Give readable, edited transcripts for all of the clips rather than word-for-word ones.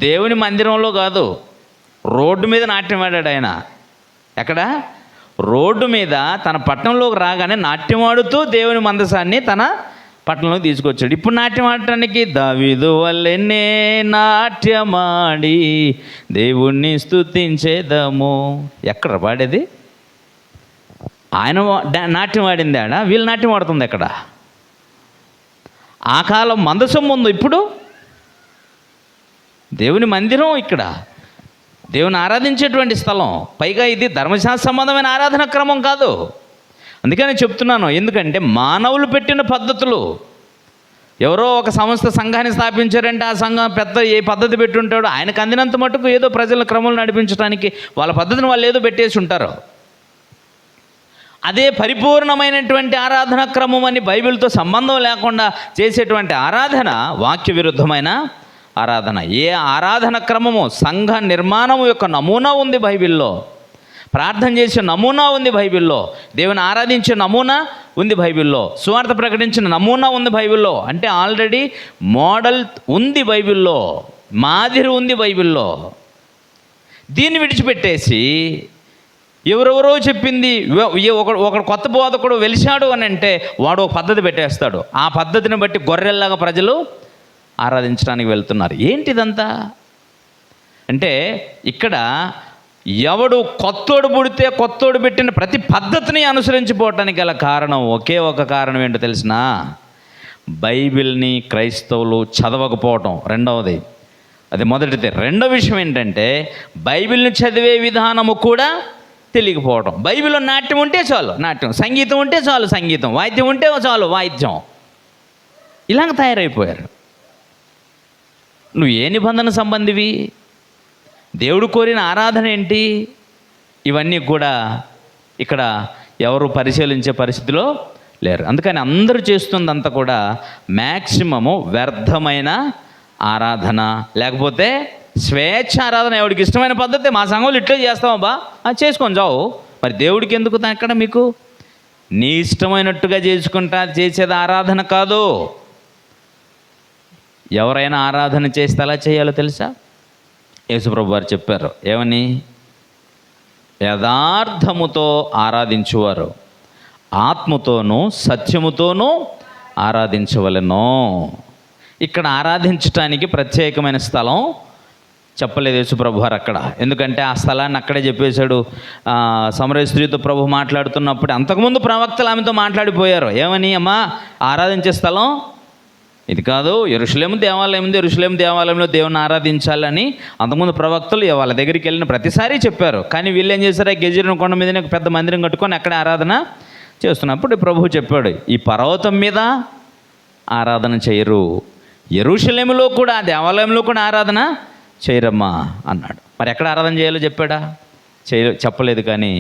దేవుని మందిరంలో కాదు, రోడ్డు మీద నాట్యం ఆడాడు ఆయన. ఎక్కడ? రోడ్డు మీద తన పట్టణంలోకి రాగానే నాట్యం ఆడుతూ దేవుని మందసాన్ని తన పట్టణంలోకి తీసుకొచ్చాడు. ఇప్పుడు నాట్యం ఆడటానికి దావీదు వల్లెనే నాట్యమాడి దేవుణ్ణి స్తుతించేదము. ఎక్కడ పాడేది? ఆయన నాట్యం ఆడింది ఆడ, వీళ్ళు నాట్యం ఆడుతుంది ఎక్కడ? ఆ కాలం మందసం ముందు, ఇప్పుడు దేవుని మందిరం, ఇక్కడ దేవుని ఆరాధించేటువంటి స్థలం. పైగా ఇది ధర్మశాస్త్ర సంబంధమైన ఆరాధన క్రమం కాదు. అందుకని చెప్తున్నాను, ఎందుకంటే మానవులు పెట్టిన పద్ధతులు. ఎవరో ఒక సంస్థ సంఘాన్ని స్థాపించారంటే ఆ సంఘం పెద్ద ఏ పద్ధతి పెట్టి ఉంటాడో, ఆయనకు అందినంత మటుకు ఏదో ప్రజల క్రమంలో నడిపించడానికి వాళ్ళ పద్ధతిని వాళ్ళు ఏదో పెట్టేసి ఉంటారు. అదే పరిపూర్ణమైనటువంటి ఆరాధన క్రమం అని బైబిల్తో సంబంధం లేకుండా చేసేటువంటి ఆరాధన వాక్య విరుద్ధమైన ఆరాధన. ఏ ఆరాధన క్రమము, సంఘ నిర్మాణం యొక్క నమూనా ఉంది బైబిల్లో, ప్రార్థన చేసే నమూనా ఉంది బైబిల్లో, దేవుని ఆరాధించే నమూనా ఉంది బైబిల్లో, సువార్త ప్రకటించిన నమూనా ఉంది బైబిల్లో. అంటే ఆల్రెడీ మోడల్ ఉంది బైబిల్లో, మాదిరి ఉంది బైబిల్లో. దీన్ని విడిచిపెట్టేసి ఎవరెవరో చెప్పింది ఒక కొత్త బోధకుడు వెలిశాడు అని అంటే వాడు ఒక పద్ధతి పెట్టేస్తాడు. ఆ పద్ధతిని బట్టి గొర్రెల్లాగా ప్రజలు ఆరాధించడానికి వెళ్తున్నారు. ఏంటిదంతా అంటే, ఇక్కడ ఎవడు కొత్తోడు పుడితే కొత్తోడు పెట్టిన ప్రతి పద్ధతిని అనుసరించిపోవటానికి గల కారణం, ఒకే ఒక కారణం ఏంటో తెలిసినా? బైబిల్ని క్రైస్తవులు చదవకపోవటం రెండవది. అది మొదటిది. రెండో విషయం ఏంటంటే, బైబిల్ని చదివే విధానము కూడా తెలియకపోవడం. బైబిల్లో నాట్యం ఉంటే చాలు నాట్యం, సంగీతం ఉంటే చాలు సంగీతం, వాయిద్యం ఉంటే చాలు వాయిద్యం. ఇలాగ తయారైపోయారు. నువ్వు ఏ నిబంధన సంబంధివి? దేవుడు కోరిన ఆరాధన ఏంటి? ఇవన్నీ కూడా ఇక్కడ ఎవరు పరిశీలించే పరిస్థితిలో లేరు. అందుకని అందరూ చేస్తుందంతా కూడా మ్యాక్సిమము వ్యర్థమైన ఆరాధన, లేకపోతే స్వేచ్ఛ ఆరాధన. ఎవడికి ఇష్టమైన పద్ధతి, మా సంఘంలో ఇట్లే చేస్తామబ్బా, చేసుకొని చావు. మరి దేవుడికి ఎందుకు అక్కడ? మీకు నీ ఇష్టమైనట్టుగా చేసేది ఆరాధన కాదు. ఎవరైనా ఆరాధన చేస్తే ఎలా చేయాలో తెలుసా? యేసుప్రభు వారు చెప్పారు. ఏమని? యథార్థముతో ఆరాధించువారు ఆత్మతోనూ సత్యముతోనూ ఆరాధించవలెను. ఇక్కడ ఆరాధించటానికి ప్రత్యేకమైన స్థలం చెప్పలేదు యేసుప్రభు వారు అక్కడ. ఎందుకంటే ఆ స్థలాన్ని అక్కడే చెప్పేశాడు. సమరయ స్త్రీతో ప్రభు మాట్లాడుతున్నప్పుడు అంతకుముందు ప్రవక్తలు ఆమెతో మాట్లాడిపోయారు. ఏమని? అమ్మా, ఆరాధించే స్థలం ఇది కాదు, యెరూషలేము దేవాలయం ఉంది, యెరూషలేము దేవాలయంలో దేవుని ఆరాధించాలని అంతకుముందు ప్రవక్తలు వాళ్ళ దగ్గరికి వెళ్ళిన ప్రతిసారి చెప్పారు. కానీ వీళ్ళు ఏం చేశారు? గెజిరిన కొండ మీదనే ఒక పెద్ద మందిరం కట్టుకొని అక్కడే ఆరాధన చేస్తున్నప్పుడు ప్రభువు చెప్పాడు, ఈ పర్వతం మీద ఆరాధన చేయరు, యెరూషలేములో కూడా దేవాలయంలో కూడా ఆరాధన చేయరమ్మా అన్నాడు. మరి ఎక్కడ ఆరాధన చేయాలో చెప్పాడా? చెప్పలేదు. కానీ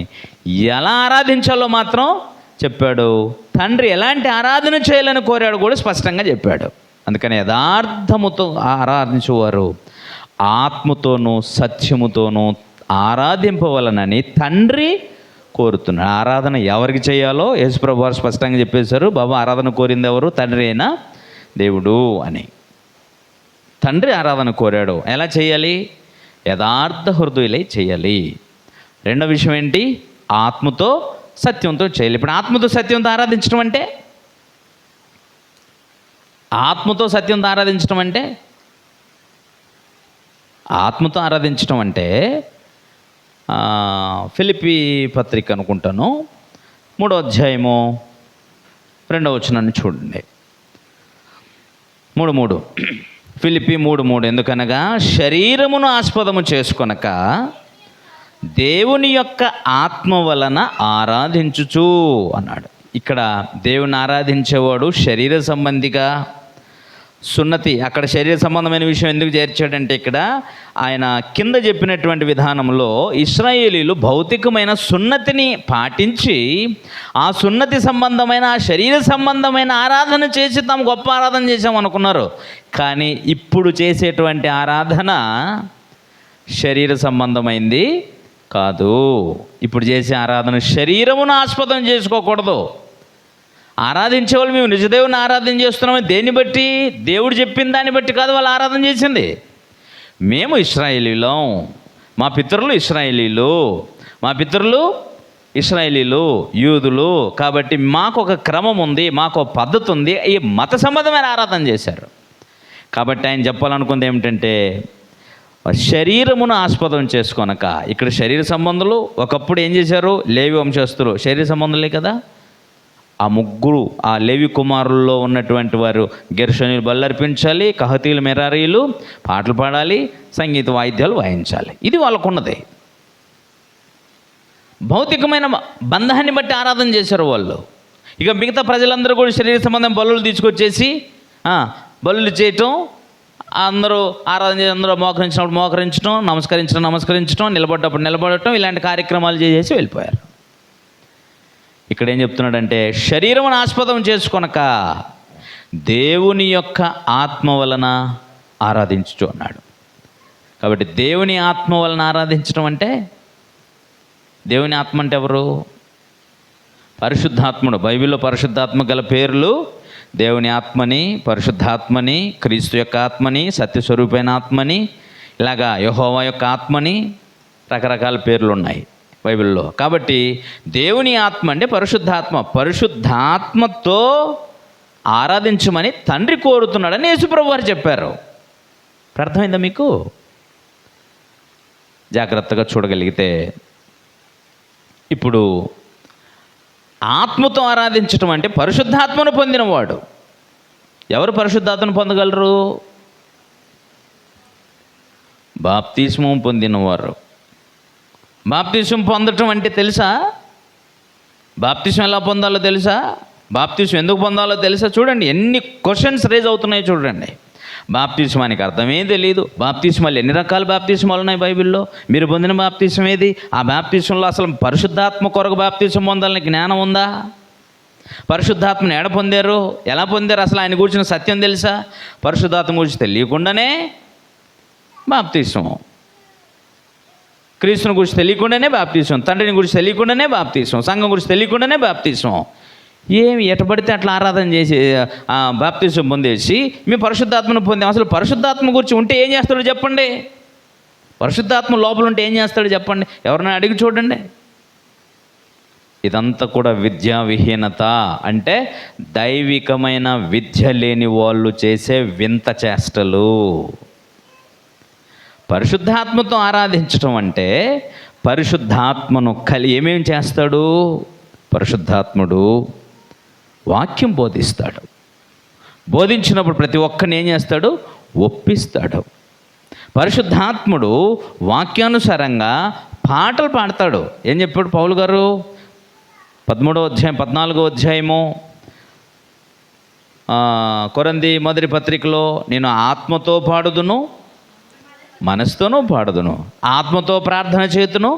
ఎలా ఆరాధించాలో మాత్రం చెప్పాడు. తండ్రి ఎలాంటి ఆరాధన చేయాలని కోరాడు కూడా స్పష్టంగా చెప్పాడు. అందుకని యథార్థముతో ఆరాధించువారు ఆత్మతోనూ సత్యముతోనూ ఆరాధింపవలనని తండ్రి కోరుతున్నాడు. ఆరాధన ఎవరికి చేయాలో యేసుప్రభు వారు స్పష్టంగా చెప్పేశారు. బాబా, ఆరాధన కోరింది ఎవరు? తండ్రి అయినా దేవుడు అని. తండ్రి ఆరాధన కోరాడు. ఎలా చేయాలి? యథార్థ హృదయులై చేయాలి. రెండో విషయం ఏంటి? ఆత్మతో సత్యంతో చేయాలి. ఇప్పుడు ఆత్మతో సత్యంతో ఆరాధించడం అంటే, ఆత్మతో సత్యంతో ఆరాధించడం అంటే, ఆత్మతో ఆరాధించడం అంటే ఫిలిప్పీ పత్రిక అనుకుంటాను 3వ అధ్యాయము 2వ వచనాన్ని చూడండి. 3:3 ఫిలిప్పీ 3:3 ఎందుకనగా శరీరమును ఆస్పదము చేసుకొనక దేవుని యొక్క ఆత్మ వలన ఆరాధించుచు అన్నాడు. ఇక్కడ దేవుని ఆరాధించేవాడు శరీర సంబంధిగా సున్నతి, అక్కడ శరీర సంబంధమైన విషయం ఎందుకు చేర్చాడంటే, ఇక్కడ ఆయన కింద చెప్పినటువంటి విధానంలో ఇశ్రాయేలీలు భౌతికమైన సున్నతిని పాటించి ఆ సున్నతి సంబంధమైన ఆ శరీర సంబంధమైన ఆరాధన చేసి తాము గొప్ప ఆరాధన చేసాం అనుకున్నారు. కానీ ఇప్పుడు చేసేటువంటి ఆరాధన శరీర సంబంధమైంది కాదు. ఇప్పుడు చేసే ఆరాధన శరీరమును ఆస్పదం చేసుకోకూడదు. ఆరాధించే వాళ్ళు మేము నిజదేవుని ఆరాధన చేస్తున్నామని దేన్ని బట్టి? దేవుడు చెప్పిన దాన్ని బట్టి కాదు వాళ్ళు ఆరాధన చేసింది. మేము ఇశ్రాయేలీలం, మా పితరులు ఇశ్రాయేలీలు, మా పితరులు ఇశ్రాయేలీలు, యూదులు. కాబట్టి మాకు ఒక క్రమం ఉంది, మాకు ఒక పద్ధతి ఉంది. ఈ మత సంబంధమైన ఆరాధన చేశారు. కాబట్టి ఆయన చెప్పాలనుకుంది ఏమిటంటే, శరీరమును ఆస్పదం చేసుకొనక. ఇక్కడ శరీర సంబంధులు ఒకప్పుడు ఏం చేశారు? లేవి వంశస్థులు శరీర సంబంధులే కదా. ఆ ముగ్గురు, ఆ లేవి కుమారుల్లో ఉన్నటువంటి వారు గెర్షోనీలు బల్లర్పించాలి, కహతీలు మెరారీలు పాటలు పాడాలి, సంగీత వాయిద్యాలు వాయించాలి. ఇది వాళ్ళకున్నది. భౌతికమైన బంధాన్ని బట్టి ఆరాధన చేశారు వాళ్ళు. ఇక మిగతా ప్రజలందరూ కూడా శరీర సంబంధం బలులు తీసుకొచ్చేసి బలులు చేయటం, అందరూ ఆరాధన చేసి అందరూ మోకరించినప్పుడు మోకరించడం, నమస్కరించడం, నిలబడ్డప్పుడు నిలబడటం, ఇలాంటి కార్యక్రమాలు చేసేసి వెళ్ళిపోయారు. ఇక్కడ ఏం చెప్తున్నాడంటే, శరీరమును ఆస్పదం చేసుకొనక దేవుని యొక్క ఆత్మ వలన ఆరాధించుచు అన్నాడు. కాబట్టి దేవుని ఆత్మ వలన ఆరాధించడం అంటే, దేవుని ఆత్మ అంటే ఎవరు? పరిశుద్ధాత్ముడు. బైబిల్లో పరిశుద్ధాత్మ గల పేర్లు దేవుని ఆత్మని, పరిశుద్ధాత్మని, క్రీస్తు యొక్క ఆత్మని, సత్యస్వరూపైన ఆత్మని, ఇలాగా యెహోవా యొక్క ఆత్మని, రకరకాల పేర్లు ఉన్నాయి బైబిల్లో. కాబట్టి దేవుని ఆత్మ అంటే పరిశుద్ధాత్మ. పరిశుద్ధాత్మతో ఆరాధించమని తండ్రి కోరుతున్నాడని యేసుప్రభువు వారు చెప్పారు. అర్థమైందా మీకు? జాగ్రత్తగా చూడగలిగితే ఇప్పుడు ఆత్మతో ఆరాధించటం అంటే పరిశుద్ధాత్మను పొందినవాడు. ఎవరు పరిశుద్ధాత్మను పొందగలరు? బాప్తిస్మం పొందినవారు. బాప్తిస్మం పొందటం అంటే తెలుసా? బాప్తిస్మం ఎలా పొందాలో తెలుసా? బాప్తిస్మం ఎందుకు పొందాలో తెలుసా? చూడండి, ఎన్ని క్వశ్చన్స్ రేజ్ అవుతున్నాయో చూడండి. బాప్తిస్మానికి అర్థమే తెలియదు. బాప్తిస్మాలు ఎన్ని రకాల బాప్తిస్మాలు ఉన్నాయి బైబిల్లో? మీరు పొందిన బాప్తిస్మం ఏది? ఆ బాప్తిస్మంలో అసలు పరిశుద్ధాత్మ కొరకు బాప్తిస్మం పొందాలని జ్ఞానం ఉందా? పరిశుద్ధాత్మను ఎడ పొందారు, ఎలా పొందారు, అసలు ఆయన గురించిన సత్యం తెలుసా? పరిశుద్ధాత్మ గురించి తెలియకుండానే బాప్తిస్మం, క్రీస్తుని గురించి తెలియకుండానే బాప్తిస్మం, తండ్రిని గురించి తెలియకుండానే బాప్తిస్మం, సంఘం గురించి తెలియకుండానే బాప్తిస్మం. ఏమి ఎటపడితే అట్లా ఆరాధన చేసి బాప్తిస్మం పొందేసి మేము పరిశుద్ధాత్మను పొందాం. అసలు పరిశుద్ధాత్మ గురించి ఉంటే ఏం చేస్తాడో చెప్పండి. పరిశుద్ధాత్మ లోపల ఉంటే ఏం చేస్తాడో చెప్పండి. ఎవరైనా అడిగి చూడండి. ఇదంతా కూడా విద్యా విహీనత, అంటే దైవికమైన విద్య లేని వాళ్ళు చేసే వింత చేష్టలు. పరిశుద్ధాత్మతో ఆరాధించటం అంటే పరిశుద్ధాత్మను ఏమేమి చేస్తాడు? పరిశుద్ధాత్ముడు వాక్యం బోధిస్తాడు. బోధించినప్పుడు ప్రతి ఒక్కరిని ఏం చేస్తాడు? ఒప్పిస్తాడు. పరిశుద్ధాత్ముడు వాక్యానుసారంగా పాటలు పాడతాడు. ఏం చెప్పాడు పౌలు గారు? 13వ అధ్యాయం 14వ అధ్యాయము కొరింథీ మొదటి పత్రికలో, నేను ఆత్మతో పాడుదును మనసుతోనూ పాడుదును, ఆత్మతో ప్రార్థన చేతును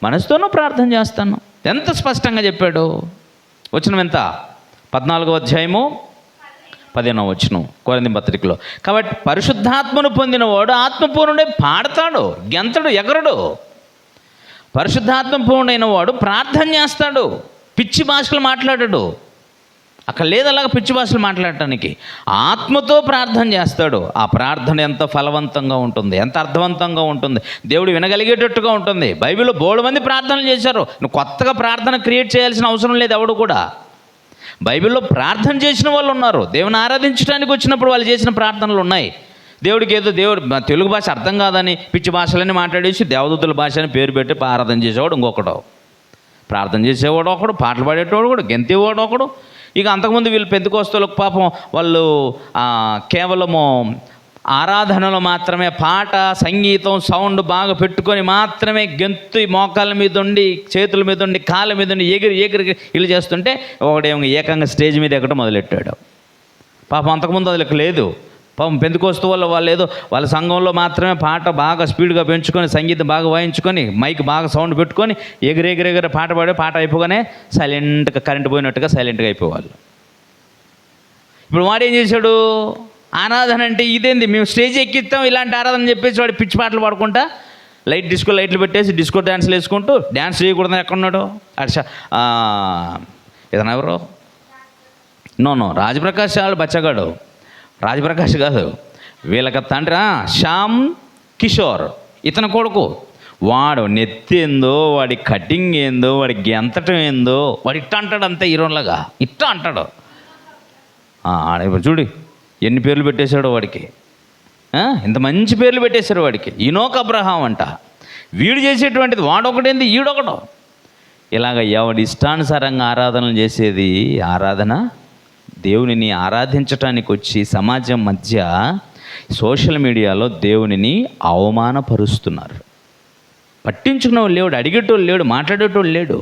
మనసుతోనూ ప్రార్థన చేస్తాను. ఎంత స్పష్టంగా చెప్పాడు. వచనం ఎంత? 14వ అధ్యాయము 15వ వచనం కొరింథీ పత్రికలో. కాబట్టి పరిశుద్ధాత్మను పొందినవాడు ఆత్మపూర్ణుడే పాడతాడు, గెంతడు, ఎగరడు. పరిశుద్ధాత్మ పూర్ణుడైన వాడు ప్రార్థన చేస్తాడు, పిచ్చి భాషలు మాట్లాడాడు. అక్కడ లేదు అలాగా పిచ్చి భాషలు మాట్లాడటానికి. ఆత్మతో ప్రార్థన చేస్తాడు. ఆ ప్రార్థన ఎంత ఫలవంతంగా ఉంటుంది, ఎంత అర్థవంతంగా ఉంటుంది, దేవుడు వినగలిగేటట్టుగా ఉంటుంది. బైబిల్లో బోల్డ్ మంది ప్రార్థనలు చేశారు. నువ్వు కొత్తగా ప్రార్థన క్రియేట్ చేయాల్సిన అవసరం లేదు ఎవడు కూడా. బైబిల్లో ప్రార్థన చేసిన వాళ్ళు ఉన్నారు. దేవుని ఆరాధించడానికి వచ్చినప్పుడు వాళ్ళు చేసిన ప్రార్థనలు ఉన్నాయి. దేవుడికి ఏదో తెలుగు భాష అర్థం కాదని పిచ్చి భాషలన్నీ మాట్లాడేసి దేవదూతల భాష అని పేరు పెట్టి ఆరాధన చేసేవాడు ఇంకొకడు, ప్రార్థన చేసేవాడు ఒకడు, పాటలు పాడేటవాడు కూడా, గెంతేవాడు ఒకడు. ఇక అంతకుముందు వీళ్ళు పెంతెకొస్తేలకు పాపం వాళ్ళు కేవలము ఆరాధనలో మాత్రమే పాట, సంగీతం, సౌండ్ బాగా పెట్టుకొని మాత్రమే గెంతు మోకాళ్ళ మీద ఉండి, చేతుల మీద ఉండి, కాళ్ళ మీద ఉండి ఎగిరి ఇల్లు చేస్తుంటే ఒకడేమో ఏకంగా స్టేజ్ మీద ఎక్కడం మొదలెట్టాడు. పాపం అంతకుముందు అది లేదు. పాపం పెంతెకొస్తు వాళ్ళు ఏదో వాళ్ళ సంఘంలో మాత్రమే పాట బాగా స్పీడ్గా పెంచుకొని, సంగీతం బాగా వాయించుకొని, మైక్ బాగా సౌండ్ పెట్టుకొని ఎగిరెగిరెగిరి పాట అయిపోగానే సైలెంట్గా కరెంట్ పోయినట్టుగా సైలెంట్గా అయిపోవాలి. ఇప్పుడు వాడేం చేశాడు? ఆరాధన అంటే ఇదేంది, మేము స్టేజ్ ఎక్కిస్తాం ఇలాంటి ఆరాధన చెప్పేసి వాడు పిచ్చి పాటలు పాడుకుంటా, డిస్కో లైట్లు పెట్టేసి డిస్కో డ్యాన్స్లు వేసుకుంటూ, డ్యాన్స్ చేయకూడదని ఎక్కడున్నాడు? ఏదన్నా ఎవరు? నో రాజప్రకాష్ వాళ్ళు బచ్చగాడు. రాజప్రకాష్ కాదు, వీళ్ళకి తండ్రి శ్యామ్ కిషోర్ ఇతని కొడుకు. వాడు నెత్తి ఏందో, వాడి కటింగ్ ఏందో, వాడి గెంతటం ఏందో, వాడు ఇట్ట అంటాడు అంతే, హీరోలాగా ఇట్ట అంటాడు. ఇప్పుడు చూడు ఎన్ని పేర్లు పెట్టేశాడో వాడికి, ఇంత మంచి పేర్లు పెట్టేశారు వాడికి. ఈనోక్ అబ్రహాం అంట. వీడు చేసేటువంటిది వాడొకటేంది ఈడొకడు. ఇలాగ ఎవడి ఇష్టానుసారంగా ఆరాధనలు చేసేది ఆరాధన. దేవునిని ఆరాధించటానికి వచ్చి సమాజం మధ్య సోషల్ మీడియాలో దేవునిని అవమానపరుస్తున్నారు. పట్టించుకునేవాడు లేడు, అడిగేటోళ్ళు లేడు, మాట్లాడేటోళ్ళు లేడు.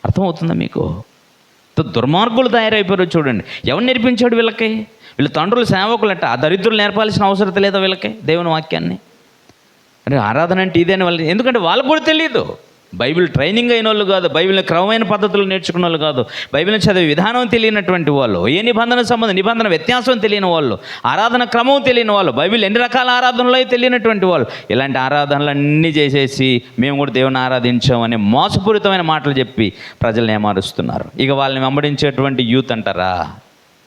అర్థమవుతుందా మీకు? దుర్మార్గులు తయారైపోయారు చూడండి. ఎవరు నేర్పించాడు వీళ్ళకి? వీళ్ళ తండ్రులు సేవకులట. ఆ దరిద్రులు నేర్పాల్సిన అవసరం లేదా వీళ్ళకి దేవుని వాక్యాన్ని? అంటే ఆరాధన అంటే ఇదేని వాళ్ళు, ఎందుకంటే వాళ్ళకు కూడా తెలియదు. బైబిల్ ట్రైనింగ్ అయిన వాళ్ళు కాదు, బైబిల్ క్రమమైన పద్ధతులు నేర్చుకున్న వాళ్ళు కాదు, బైబిల్ని చదివే విధానం తెలియనటువంటి వాళ్ళు, ఏ నిబంధన సంబంధం నిబంధన వ్యత్యాసం తెలియని వాళ్ళు, ఆరాధన క్రమం తెలియని వాళ్ళు, బైబిల్ ఎన్ని రకాల ఆరాధనలు తెలియనటువంటి వాళ్ళు, ఇలాంటి ఆరాధనలన్నీ చేసేసి మేము కూడా దేవుని ఆరాధించామని మోసపూరితమైన మాటలు చెప్పి ప్రజల్ని ఏమారుస్తున్నారు. ఇక వాళ్ళని వెంబడించేటువంటి యూత్ అంటారా,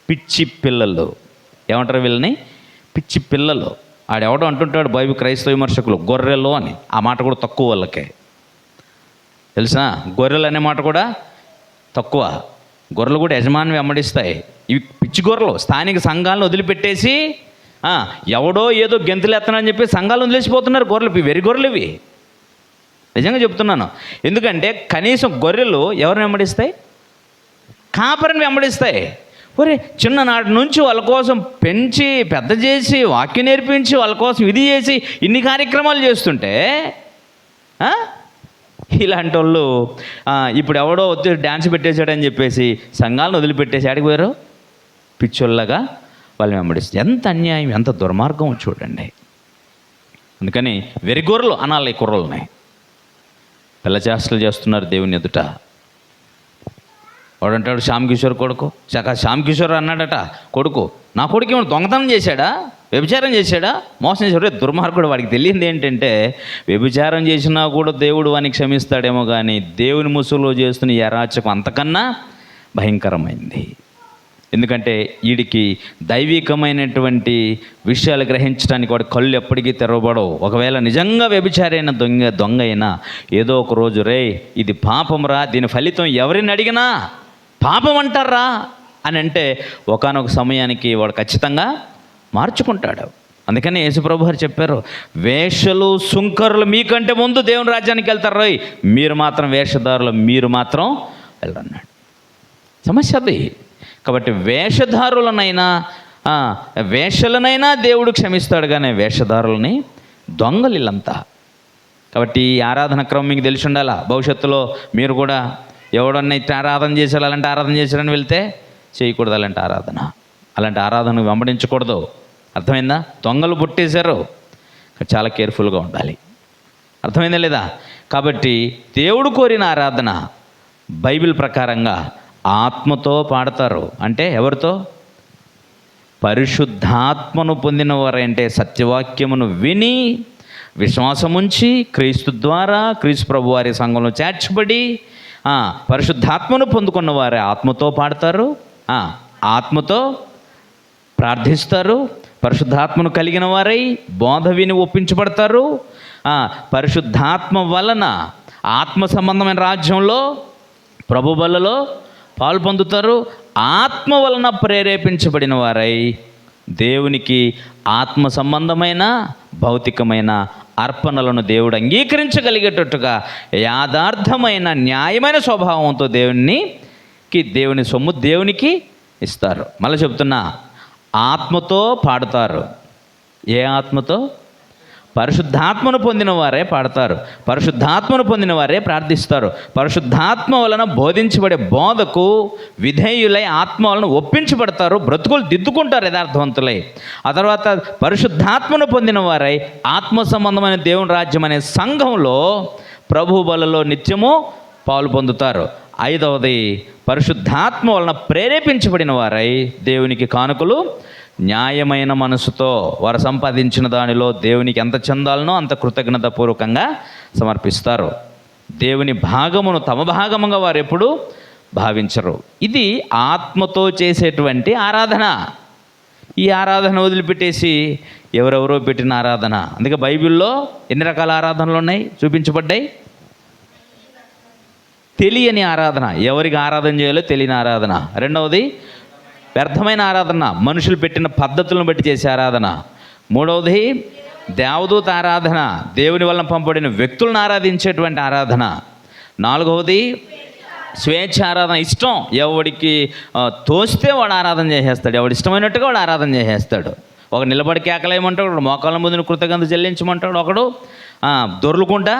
పిచ్చి పిల్లలు. ఏమంటారు వీళ్ళని? పిచ్చి పిల్లలు. ఆడెవడో అంటుంటాడు బైబిల్ క్రైస్తవ విమర్శకులు గొర్రెలు అని. ఆ మాట కూడా తక్కువ వాళ్ళకే తెలుసా. గొర్రెలు అనే మాట కూడా తక్కువ. గొర్రెలు కూడా యజమాని వెంబడిస్తాయి. ఇవి పిచ్చి గొర్రెలు. స్థానిక సంఘాలను వదిలిపెట్టేసి ఎవడో ఏదో గెంతులేస్తున్నాడని చెప్పి సంఘాలను వదిలేసిపోతున్నారు గొర్రెలు. వెరి గొర్రెలు ఇవి, నిజంగా చెప్తున్నాను. ఎందుకంటే కనీసం గొర్రెలు ఎవరిని వెంబడిస్తాయి? కాపరిని వెంబడిస్తాయి. ఒరే చిన్ననాటి నుంచి వాళ్ళ కోసం పెంచి పెద్ద చేసి వాక్యం నేర్పించి వాళ్ళ కోసం ఇది చేసి ఇన్ని కార్యక్రమాలు చేస్తుంటే ఇలాంటి వాళ్ళు ఇప్పుడు ఎవడో వచ్చి డ్యాన్స్ పెట్టేశాడని చెప్పేసి సంఘాలను వదిలిపెట్టేసి ఆడికి పోయారు పిచ్చోళ్ళగా వాళ్ళు వెంబడిస్తారు. ఎంత అన్యాయం, ఎంత దుర్మార్గం చూడండి. అందుకని వెరిగొర్రలు అనాలి. కుర్రలని పిల్ల చేష్టలు చేస్తున్నారు దేవుని ఎదుట. వాడంటాడు శ్యామ్ కిషోర్ కొడుకు, శ్యామ్ కిషోర్ అన్నాడట కొడుకు, నా కొడుకు ఏమైనా దొంగతనం చేశాడా, వ్యభిచారం చేశాడా, మోసం చేశాడు? దుర్మార్గుడు. వాడికి తెలియంది ఏంటంటే వ్యభిచారం చేసినా కూడా దేవుడు వానికి క్షమిస్తాడేమో, కానీ దేవుని ముసుగులో చేస్తున్న ఈ అరాచకం అంతకన్నా భయంకరమైంది. ఎందుకంటే వీడికి దైవికమైనటువంటి విషయాలు గ్రహించడానికి వాడి కళ్ళు ఎప్పటికీ తెరవబడవు. ఒకవేళ నిజంగా వ్యభిచారైన దొంగ అయినా ఏదో ఒక రోజు రే ఇది పాపంరా, దీని ఫలితం ఎవరిని అడిగినా పాపం అంటారా అని అంటే ఒకానొక సమయానికి వాడు ఖచ్చితంగా మార్చుకుంటాడు. అందుకని యేసుప్రభు వారు చెప్పారు, వేషలు సుంకరులు మీకంటే ముందు దేవుని రాజ్యానికి వెళ్తారు రోయ్, మీరు మాత్రం వేషధారులు మీరు మాత్రం వెళ్ళరన్నాడు. సమస్య అది. కాబట్టి వేషలనైనా దేవుడు క్షమిస్తాడు, కానీ వేషధారులని దొంగలు వీళ్ళంతా. కాబట్టి ఈ ఆరాధన క్రమం మీకు తెలిసి ఉండాలా. భవిష్యత్తులో మీరు కూడా ఎవడన్నా ఇట్లా ఆరాధన చేశారు, అలాంటి ఆరాధన చేశారని వెళ్తే చేయకూడదు. అలాంటి ఆరాధన వెంబడించకూడదు. అర్థమైందా? దొంగలు పుట్టేశారు, చాలా కేర్ఫుల్గా ఉండాలి. అర్థమైందా లేదా? కాబట్టి దేవుడు కోరిన ఆరాధన బైబిల్ ప్రకారంగా ఆత్మతో పాడతారు. అంటే ఎవరితో? పరిశుద్ధాత్మను పొందిన వారంటే సత్యవాక్యమును విని విశ్వాసముంచి క్రీస్తు ద్వారా క్రీస్తు ప్రభు వారి సంఘంలో చేర్చబడి పరిశుద్ధాత్మను పొందుకున్న వారే ఆత్మతో పాడతారు, ఆత్మతో ప్రార్థిస్తారు, పరిశుద్ధాత్మను కలిగిన వారై బోధ విని ఒప్పించబడతారు. పరిశుద్ధాత్మ వలన ఆత్మ సంబంధమైన రాజ్యంలో ప్రభు బలలో పాలు పొందుతారు. ఆత్మ వలన ప్రేరేపించబడిన వారై దేవునికి ఆత్మ సంబంధమైన భౌతికమైన అర్పణలను దేవుడు అంగీకరించగలిగేటట్టుగా యథార్థమైన న్యాయమైన స్వభావంతో దేవుని సొమ్ము దేవునికి ఇస్తారు. మళ్ళీ చెప్తున్నా, ఆత్మతో పాడుతారు. ఏ ఆత్మతో? పరిశుద్ధాత్మను పొందిన వారే పాడతారు, పరిశుద్ధాత్మను పొందిన వారే ప్రార్థిస్తారు. పరిశుద్ధాత్మ వలన బోధించబడే బోధకు విధేయులై ఆత్మ వలన ఒప్పించబడతారు, బ్రతుకులు దిద్దుకుంటారు యథార్థవంతులై. ఆ తర్వాత పరిశుద్ధాత్మను పొందిన వారై ఆత్మ సంబంధమైన దేవుని రాజ్యం అనే సంఘంలో ప్రభు బలలో నిత్యము పాలు పొందుతారు. ఐదవది, పరిశుద్ధాత్మ వలన ప్రేరేపించబడిన వారై దేవునికి కానుకలు న్యాయమైన మనసుతో వారు సంపాదించిన దానిలో దేవునికి ఎంత చెందాలనో అంత కృతజ్ఞతాపూర్వకంగా సమర్పిస్తారు. దేవుని భాగమును తమ భాగముగా వారు ఎప్పుడు భావించరు. ఇది ఆత్మతో చేసేటువంటి ఆరాధన. ఈ ఆరాధన వదిలిపెట్టేసి ఎవరెవరో పెట్టిన ఆరాధన. అందుకే బైబిల్లో ఎన్ని రకాల ఆరాధనలు ఉన్నాయి చూపించబడ్డాయి? తెలియని ఆరాధన, ఎవరికి ఆరాధన చేయాలో తెలియని ఆరాధన. రెండవది వ్యర్థమైన ఆరాధన, మనుషులు పెట్టిన పద్ధతులను బట్టి చేసే ఆరాధన. మూడవది దేవదూత ఆరాధన, దేవుని వలన పంపబడిన వ్యక్తులను ఆరాధించేటువంటి ఆరాధన. నాలుగవది స్వేచ్ఛ ఆరాధన, ఇష్టం ఎవడికి తోస్తే వాడు ఆరాధన చేసేస్తాడు, ఎవడు ఇష్టమైనట్టుగా వాడు ఆరాధన చేసేస్తాడు. ఒక నిలబడి కేకలేయమంటాడు, ఒకడు మోకాళ్ళ ముందు కృతజ్ఞత చెల్లించమంటాడు, ఒకడు దొర్లుకుంటా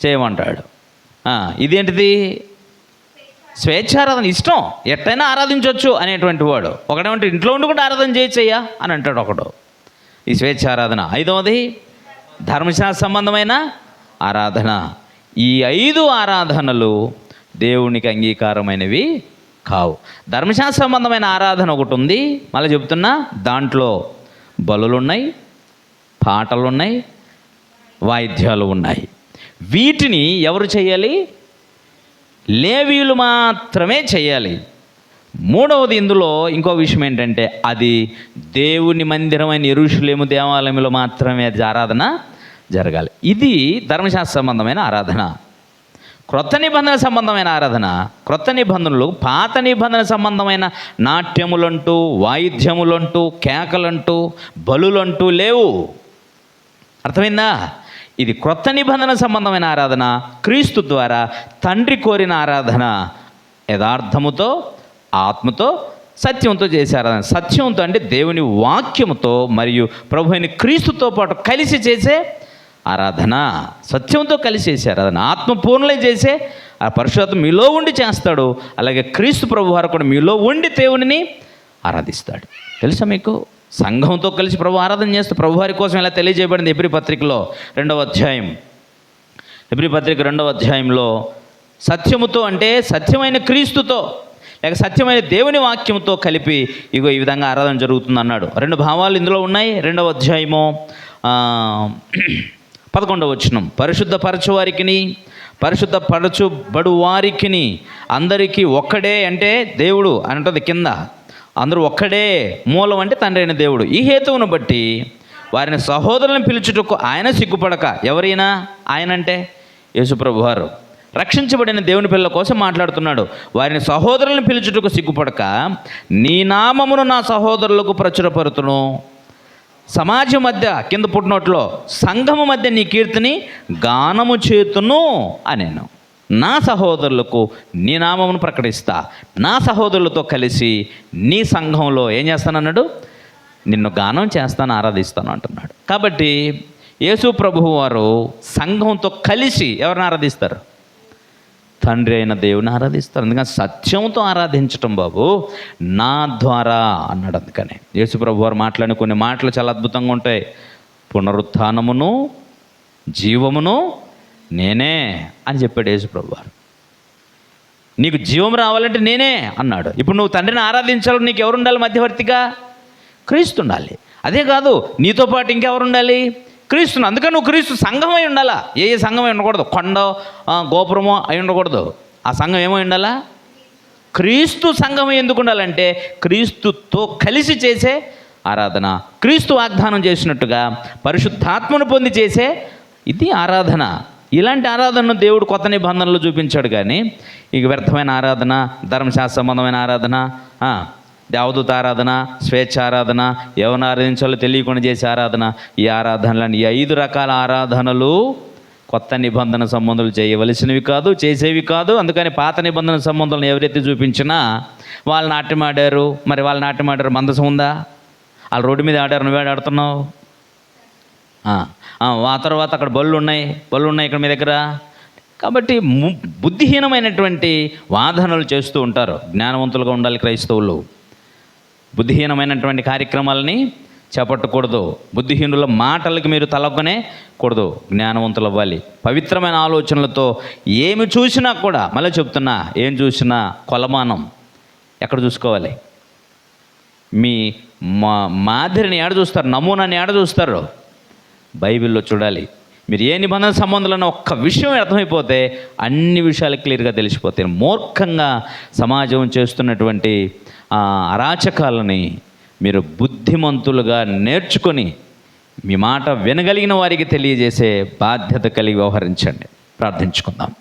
చేయమంటాడు. ఇదేంటిది? స్వేచ్ఛారాధన, ఇష్టం ఎట్టయినా ఆరాధించవచ్చు అనేటువంటి వాడు. ఒకడేమంటే ఇంట్లో ఉండి కూడా ఆరాధన చేయొచ్చయ్యా అని అంటాడు ఒకడు. ఈ స్వేచ్ఛారాధన. ఐదవది ధర్మశాస్త్ర సంబంధమైన ఆరాధన. ఈ 5 ఆరాధనలు దేవునికి అంగీకారమైనవి కావు. ధర్మశాస్త్ర సంబంధమైన ఆరాధన ఒకటి ఉంది, మళ్ళీ చెప్తున్నా, దాంట్లో బలులున్నాయి, పాటలున్నాయి, వాయిద్యాలు ఉన్నాయి. వీటిని ఎవరు చేయాలి? లేవీయులు మాత్రమే చేయాలి. మూడవది ఇందులో ఇంకో విషయం ఏంటంటే, అది దేవుని మందిరమైన యెరూషలేము దేవాలయంలో మాత్రమే ఆరాధన జరగాలి. ఇది ధర్మశాస్త్ర సంబంధమైన ఆరాధన. క్రొత్త నిబంధన సంబంధమైన ఆరాధన, క్రొత్త నిబంధనలు పాత నిబంధన సంబంధమైన నాట్యములంటూ, వాయిద్యములంటూ, కేకలంటూ, బలులంటూ లేవు. అర్థమైందా? ఇది క్రొత్త నిబంధన సంబంధమైన ఆరాధన, క్రీస్తు ద్వారా తండ్రి కోరిన ఆరాధన, యథార్థముతో, ఆత్మతో, సత్యంతో చేసే ఆరాధన. సత్యంతో అంటే దేవుని వాక్యముతో మరియు ప్రభు అయిన క్రీస్తుతో పాటు కలిసి చేసే ఆరాధన. సత్యంతో కలిసి చేసే ఆరాధన, ఆత్మపూర్ణలే చేసే ఆ పరిశుద్ధాత్మ మీలో ఉండి చేస్తాడు. అలాగే క్రీస్తు ప్రభు వారు కూడా మీలో ఉండి దేవునిని ఆరాధిస్తాడు. తెలుసా మీకు? సంఘంతో కలిసి ప్రభు ఆరాధన చేస్తూ ప్రభు వారి కోసం ఇలా తెలియజేయబడింది హెబ్రీ పత్రికలో 2వ అధ్యాయం. హెబ్రీ పత్రిక 2వ అధ్యాయంలో సత్యముతో అంటే సత్యమైన క్రీస్తుతో లేక సత్యమైన దేవుని వాక్యంతో కలిపి ఇగో ఈ విధంగా ఆరాధన జరుగుతుంది అన్నాడు. 2 భావాలు ఇందులో ఉన్నాయి. 2వ అధ్యాయము 11వ వచనం, పరిశుద్ధపరచు వారికిని పరిశుద్ధపరచుబడు వారికిని అందరికీ ఒక్కడే అంటే దేవుడు అంటది కింద, అందరూ ఒక్కడే మూలం అంటే తండ్రి అయిన దేవుడు. ఈ హేతువును బట్టి వారిని సహోదరులను పిలుచుటకు ఆయన సిగ్గుపడక, ఎవరైనా ఆయన అంటే యేసుప్రభు వారు రక్షించబడిన దేవుని పిల్లల కోసం మాట్లాడుతున్నాడు. వారిని సహోదరులను పిలుచుటకు సిగ్గుపడక, నీ నామమును నా సహోదరులకు ప్రచురపరుతును, సమాజం మధ్య కింద పుట్టినట్లో సంఘము మధ్య నీ కీర్తిని గానము చేతును అనేను. నా సహోదరులకు నీ నామమును ప్రకటిస్తా, నా సహోదరులతో కలిసి నీ సంఘంలో ఏం చేస్తానన్నాడు? నిన్ను గానం చేస్తాను, ఆరాధిస్తాను అంటున్నాడు. కాబట్టి యేసు ప్రభువు వారు సంఘంతో కలిసి ఎవరిని ఆరాధిస్తారు? తండ్రి అయిన దేవుని ఆరాధిస్తారు. అందుకని సత్యంతో ఆరాధించటం బాబు నా ద్వారా అన్నాడు. అందుకని యేసు ప్రభు వారు మాట్లాడిన కొన్ని మాటలు చాలా అద్భుతంగా ఉంటాయి. పునరుత్థానమును జీవమును నేనే అని చెప్పాడు యేసు ప్రభు వారు. నీకు జీవం రావాలంటే నేనే అన్నాడు. ఇప్పుడు నువ్వు తండ్రిని ఆరాధించాలి, నీకు ఎవరు ఉండాలి? మధ్యవర్తిగా క్రీస్తు ఉండాలి. అదే కాదు, నీతో పాటు ఇంకెవరు ఉండాలి? క్రీస్తుని. అందుకని నువ్వు క్రీస్తు సంఘం అయి ఉండాలా. ఏ సంఘం అయి ఉండకూడదు, కొండ గోపురమో అయి ఉండకూడదు. ఆ సంఘం ఏమో ఉండాలా? క్రీస్తు సంఘం ఎందుకు ఉండాలంటే క్రీస్తుతో కలిసి చేసే ఆరాధన, క్రీస్తు వాగ్దానం చేసినట్టుగా పరిశుద్ధాత్మను పొంది చేసే ఇది ఆరాధన. ఇలాంటి ఆరాధనను దేవుడు కొత్త నిబంధనలు చూపించాడు. కానీ ఇక వ్యర్థమైన ఆరాధన, ధర్మశాస్త్ర సంబంధమైన ఆరాధన, దేవదూత ఆరాధన, స్వేచ్ఛ ఆరాధన, ఎవరిని ఆరాధించాలో తెలియకుండా చేసే ఆరాధన, ఈ ఆరాధనలను ఈ 5 రకాల ఆరాధనలు కొత్త నిబంధన సంబంధాలు చేయవలసినవి కాదు, చేసేవి కాదు. అందుకని పాత నిబంధన సంబంధాలను ఎవరైతే చూపించినా వాళ్ళు నాట్యం ఆడారు. మరి వాళ్ళు నాట్యం ఆడారు, మందసం ఉందా? వాళ్ళు రోడ్డు మీద ఆడారు, నువ్వే ఆడుతున్నావు. ఆ తర్వాత అక్కడ బళ్ళు ఉన్నాయి ఇక్కడ మీ దగ్గర. కాబట్టి బుద్ధిహీనమైనటువంటి వాదనలు చేస్తూ ఉంటారు. జ్ఞానవంతులుగా ఉండాలి క్రైస్తవులు. బుద్ధిహీనమైనటువంటి కార్యక్రమాలని చేపట్టకూడదు. బుద్ధిహీనుల మాటలకి మీరు తలొగ్గనే కూడదు. జ్ఞానవంతులు అవ్వాలి. పవిత్రమైన ఆలోచనలతో ఏమి చూసినా కూడా, మళ్ళీ చెప్తున్నా, ఏం చూసినా కొలమానం ఎక్కడ చూసుకోవాలి? మీ మాదిరిని ఏడ చూస్తారు? నమూనాని ఏడ చూస్తారు? బైబిల్లో చూడాలి. మీరు ఏ నిబంధన సంబంధాలను ఒక్క విషయం అర్థమైపోతే అన్ని విషయాలు క్లియర్గా తెలిసిపోతాయి. మూర్ఖంగా సమాజం చేస్తున్నటువంటి అరాచకాలని మీరు బుద్ధిమంతులుగా నేర్చుకొని మీ మాట వినగలిగిన వారికి తెలియజేసే బాధ్యత కలిగి వ్యవహరించండి. ప్రార్థించుకుందాం.